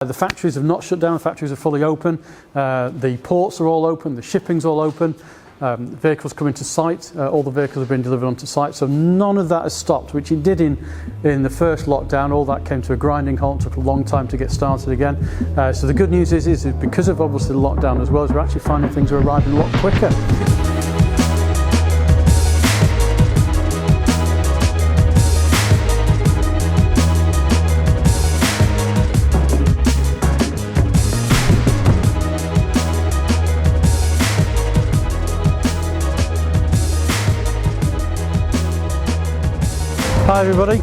The factories have not shut down, the factories are fully open, the ports are all open, the shipping's all open, vehicles coming to site, all the vehicles have been delivered onto site, so none of that has stopped, which it did in the first lockdown. All that came to a grinding halt, took a long time to get started again. So the good news is because of obviously the lockdown as well, is we're actually finding things are arriving a lot quicker. Hi everybody,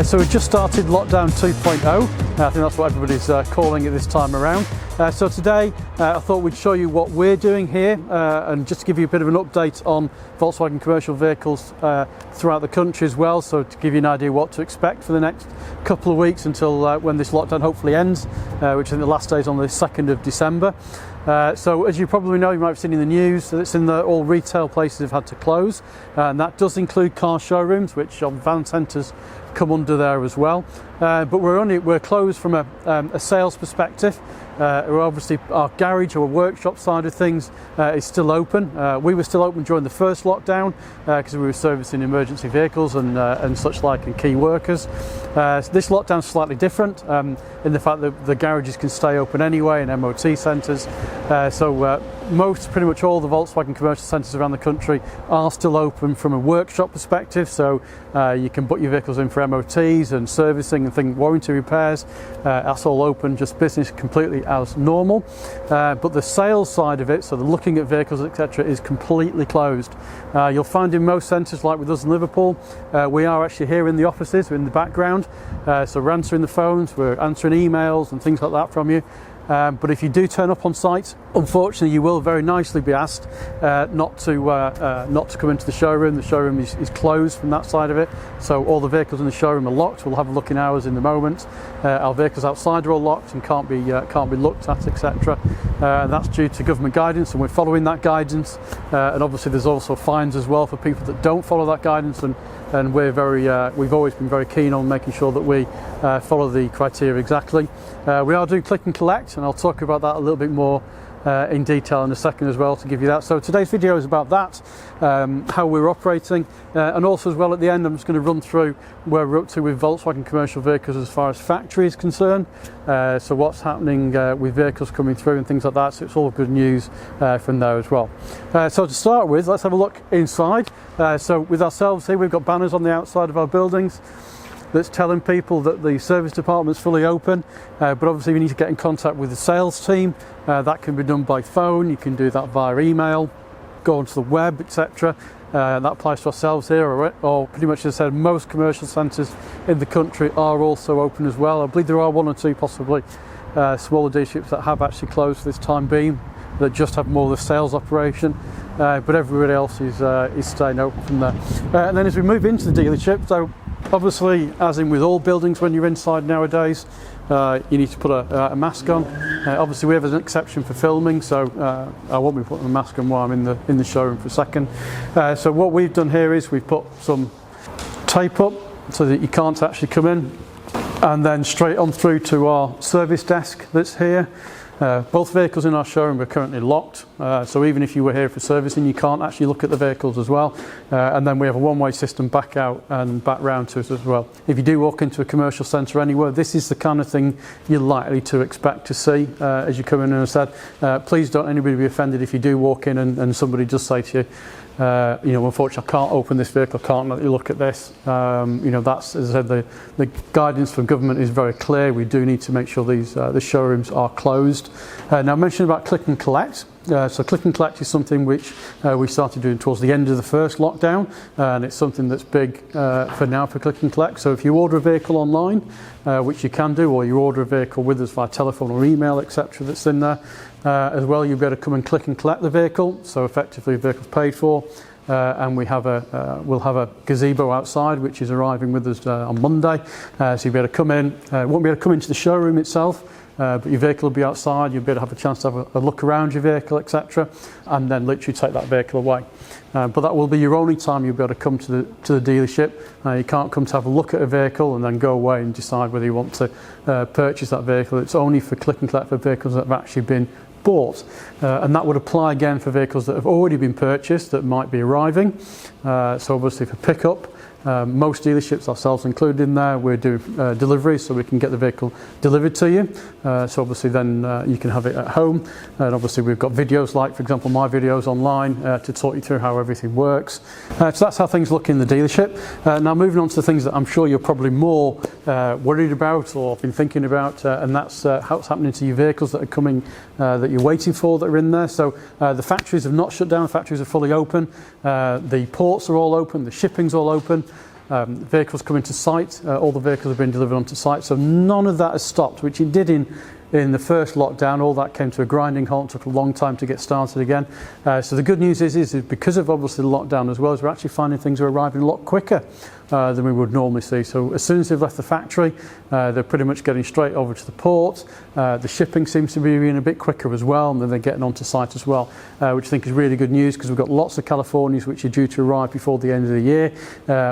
so we've just started lockdown 2.0, I think that's what everybody's calling it this time around. So today I thought we'd show you what we're doing here and just to give you a bit of an update on Volkswagen commercial vehicles throughout the country as well, so to give you an idea what to expect for the next couple of weeks until when this lockdown hopefully ends, which I think the last day is on the 2nd of December. So as you probably know, you might have seen in the news that all retail places have had to close, and that does include car showrooms, which on van centres come under there as well. But we're closed from a sales perspective. We're obviously our garage or workshop side of things is still open. We were still open during the first lockdown because we were servicing emergency vehicles and such like and key workers. So this lockdown is slightly different in the fact that the garages can stay open anyway and MOT centres. So pretty much all the Volkswagen commercial centres around the country are still open from a workshop perspective. So you can book your vehicles in for MOTs and servicing and warranty repairs. That's all open, just business completely as normal. But the sales side of it, so the looking at vehicles, etc., is completely closed. You'll find in most centres, like with us in Liverpool, we are actually here in the offices, we're in the background. So we're answering the phones, we're answering emails and things like that from you. But if you do turn up on site, unfortunately you will very nicely be asked not to come into the showroom. The showroom is closed from that side of it, so all the vehicles in the showroom are locked. We'll have a look in hours in the moment. Our vehicles outside are all locked and can't be looked at, etc. That's due to government guidance, and we're following that guidance. And obviously there's also fines as well for people that don't follow that guidance, and we've always been very keen on making sure that we follow the criteria exactly. We are doing click and collect, and I'll talk about that a little bit more in detail in a second as well to give you that. So today's video is about that, how we're operating, and also as well at the end I'm just going to run through where we're up to with Volkswagen commercial vehicles as far as factory is concerned. So what's happening with vehicles coming through and things like that, so it's all good news from there as well. So to start with, let's have a look inside. So with ourselves here, we've got banners on the outside of our buildings that's telling people that the service department's fully open, but obviously we need to get in contact with the sales team. That can be done by phone, you can do that via email, go onto the web, etc. That applies to ourselves here, or pretty much as I said, most commercial centres in the country are also open as well. I believe there are one or two possibly smaller dealerships that have actually closed for this time being, that just have more of the sales operation, but everybody else is staying open from there. And then as we move into the dealership, so obviously, as in with all buildings when you're inside nowadays, you need to put a mask on. Obviously we have an exception for filming, so I won't be putting a mask on while I'm in the showroom for a second. So what we've done here is we've put some tape up so that you can't actually come in, and then straight on through to our service desk that's here. Both vehicles in our showroom are currently locked, so even if you were here for servicing, you can't actually look at the vehicles as well. And then we have a one-way system back out and back round to us as well. If you do walk into a commercial centre anywhere, this is the kind of thing you're likely to expect to see as you come in. And as I said, please don't anybody be offended if you do walk in and somebody just say to you, unfortunately I can't open this vehicle, I can't let you look at this. That's, as I said, the guidance from government is very clear. We do need to make sure the showrooms are closed. Now I mentioned about click and collect. So click and collect is something which we started doing towards the end of the first lockdown, and it's something that's big for now for click and collect. So if you order a vehicle online, which you can do, or you order a vehicle with us via telephone or email, etc., that's in there as well, you'll be able to come and click and collect the vehicle. So effectively the vehicle's paid for, and we'll have a gazebo outside which is arriving with us on Monday. So you'll be able to come in, won't be able to come into the showroom itself, but you'll be able to but your vehicle will be outside. You'll be able to have a chance to have a look around your vehicle, etc., and then literally take that vehicle away. But that will be your only time you'll be able to come to the dealership. You can't come to have a look at a vehicle and then go away and decide whether you want to purchase that vehicle. It's only for click and collect for vehicles that have actually been bought, and that would apply again for vehicles that have already been purchased that might be arriving. So obviously for pickup, most dealerships, ourselves included in there, we're doing deliveries, so we can get the vehicle delivered to you. So obviously then you can have it at home, and obviously we've got videos like, for example, my videos online to talk you through how everything works. So that's how things look in the dealership. Now moving on to the things that I'm sure you're probably more worried about or been thinking about, and that's what's happening to your vehicles that are coming, that you're waiting for, that are in there. So the factories have not shut down, the factories are fully open, the ports are all open, the shipping's all open. Vehicles coming to site, all the vehicles have been delivered onto site, so none of that has stopped, which it did in the first lockdown. All that came to a grinding halt, took a long time to get started again. So the good news is because of obviously the lockdown as well, is we're actually finding things are arriving a lot quicker than we would normally see. So as soon as they've left the factory, they're pretty much getting straight over to the port. The shipping seems to be being a bit quicker as well, and then they're getting onto site as well, which I think is really good news, because we've got lots of Californias which are due to arrive before the end of the year.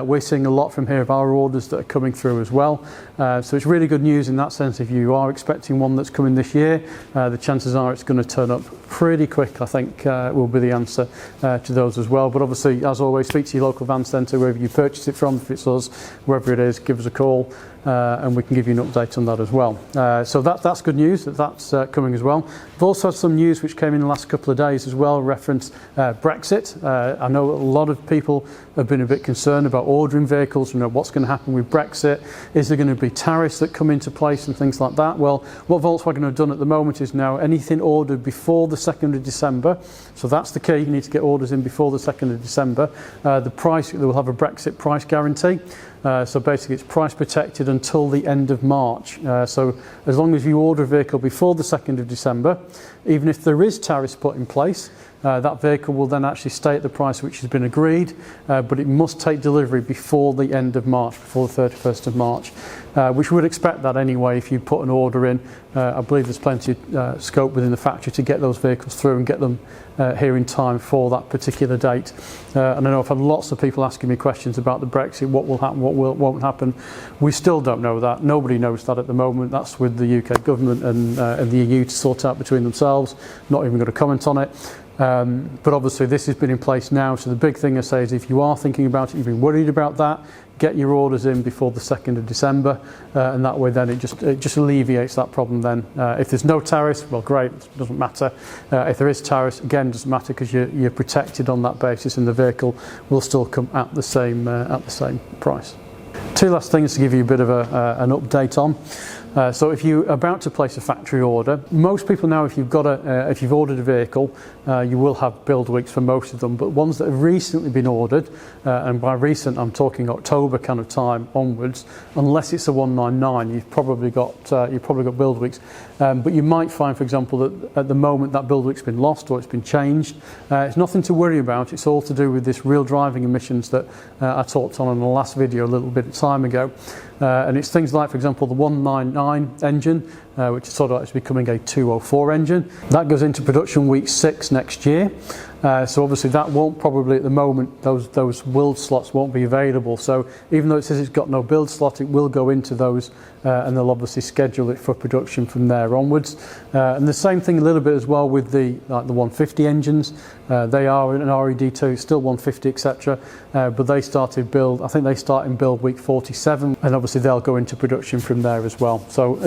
We're seeing a lot from here of our orders that are coming through as well. So it's really good news in that sense. If you are expecting one that's coming this year, the chances are it's going to turn up pretty quick, I think, will be the answer to those as well. But obviously, as always, speak to your local van centre, wherever you purchase it from. If it's us, wherever it is, give us a call, and we can give you an update on that as well. So that's good news, that's coming as well. We've also had some news which came in the last couple of days as well, reference Brexit. I know a lot of people have been a bit concerned about ordering vehicles, what's going to happen with Brexit. Is there going to be tariffs that come into place and things like that? Well, what Volkswagen have done at the moment is now anything ordered before the 2nd of December, so that's the key, you need to get orders in before the 2nd of December. The price, they will have a Brexit price guarantee. So basically it's price protected until the end of March. So as long as you order a vehicle before the 2nd of December, even if there is tariffs put in place, that vehicle will then actually stay at the price which has been agreed, but it must take delivery before the end of March, before the 31st of March, which we would expect that anyway if you put an order in. I believe there's plenty of scope within the factory to get those vehicles through and get them here in time for that particular date. And I know I've had lots of people asking me questions about the Brexit, what will happen, what won't happen. We still don't know that. Nobody knows that at the moment. That's with the UK government and the EU to sort out between themselves. Not even going to comment on it. But obviously this has been in place now, so the big thing I say is if you are thinking about it, you've been worried about that, get your orders in before the 2nd of December, and that way then it just alleviates that problem then. If there's no tariffs, well great, it doesn't matter. If there is tariffs, again, it doesn't matter, because you're protected on that basis, and the vehicle will still come at the same price. Two last things to give you a bit of an update on. So if you're about to place a factory order, most people now, if you've ordered a vehicle, you will have build weeks for most of them, but ones that have recently been ordered, and by recent I'm talking October kind of time onwards, unless it's a 199, you've probably got build weeks. But you might find, for example, that at the moment that build week's been lost or it's been changed. It's nothing to worry about. It's all to do with this real driving emissions that I talked on in the last video a little bit of time ago. And it's things like, for example, the 199 engine, which is sort of actually becoming a 204 engine. That goes into production week 6 next year. So obviously that won't probably at the moment, those build slots won't be available. So even though it says it's got no build slot, it will go into those, and they'll obviously schedule it for production from there onwards. And the same thing a little bit as well with the 150 engines. They are in an RED2, still 150, etc. But they started build, I think they start in build week 47, and obviously they'll go into production from there as well. So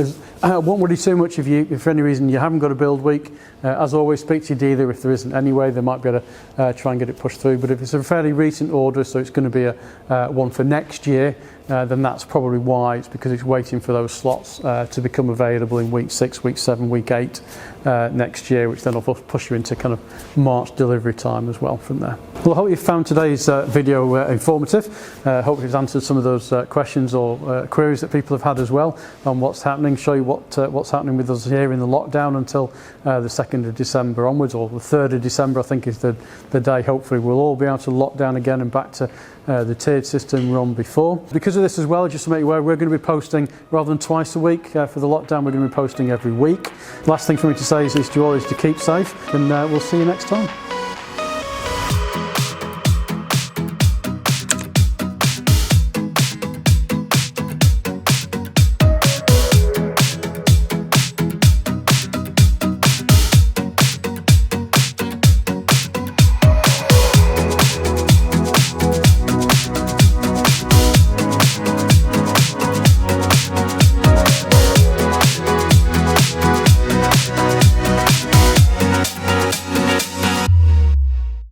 I won't worry too much if for any reason you haven't got a build week. As always, speak to your dealer. If there isn't anyway, they might be able to try and get it pushed through. But if it's a fairly recent order, so it's going to be a one for next year, then that's probably why. It's because it's waiting for those slots to become available in week 6, week 7, week 8 next year, which then will push you into kind of March delivery time as well from there. Well, I hope you found today's video informative. Hope it's answered some of those questions or queries that people have had as well on what's happening, show you what's happening with us here in the lockdown until the 2nd of December onwards, or the 3rd of December I think is the day hopefully we'll all be able to lock down again and back to the tiered system we're on before. Because of this as well, just to make you aware, we're going to be posting rather than twice a week for the lockdown. We're going to be posting every week. Last thing for me to say is to you all is to keep safe, and we'll see you next time.